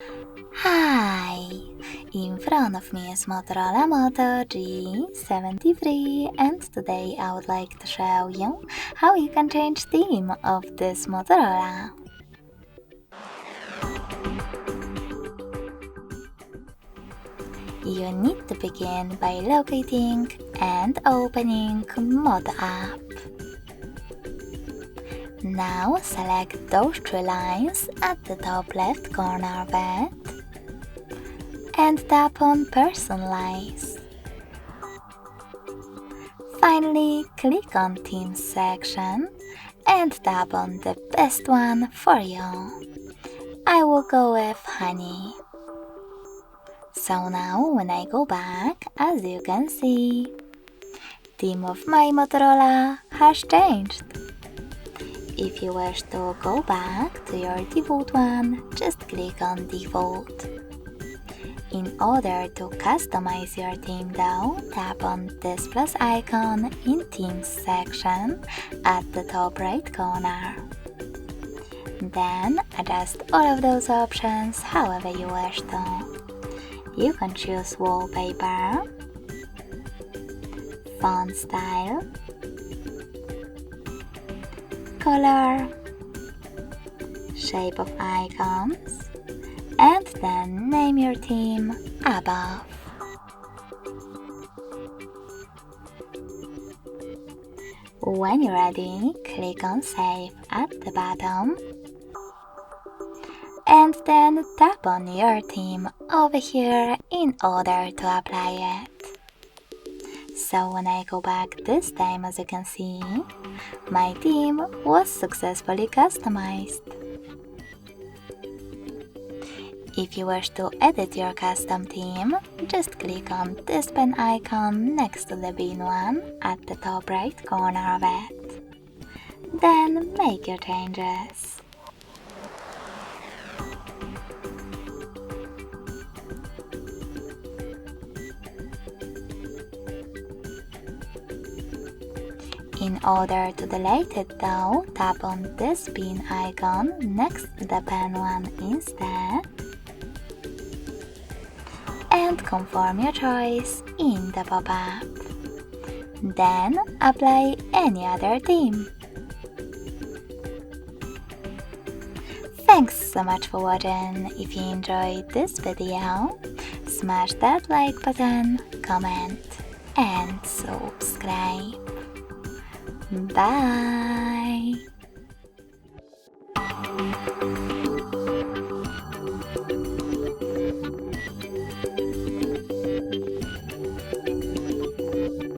Hi! In front of me is Motorola Moto G73 and today I would like to show you how you can change theme of this Motorola. You need to begin by locating and opening Moto app. Now select those three lines at the top left corner of it and tap on Personalize. Finally, click on Themes section and tap on the best one for you. I will go with Honey. So now when I go back, as you can see, theme of my Motorola has changed. If you wish to go back to your default one, just click on Default. In order to customize your theme though, tap on this plus icon in Themes section at the top right corner. Then adjust all of those options however you wish to. You can choose Wallpaper, Font Style, Color, Shape of Icons, and then name your theme above. When you're ready, click on Save at the bottom and then tap on your theme over here in order to apply it. So when I go back this time, as you can see, my theme was successfully customized. If you wish to edit your custom theme, just click on this pen icon next to the bin one at the top right corner of it. Then make your changes. In order to delete it though, tap on this bin icon next to the pen one instead and confirm your choice in the pop-up. Then apply any other theme. Thanks so much for watching. If you enjoyed this video, smash that like button, comment and subscribe. Bye!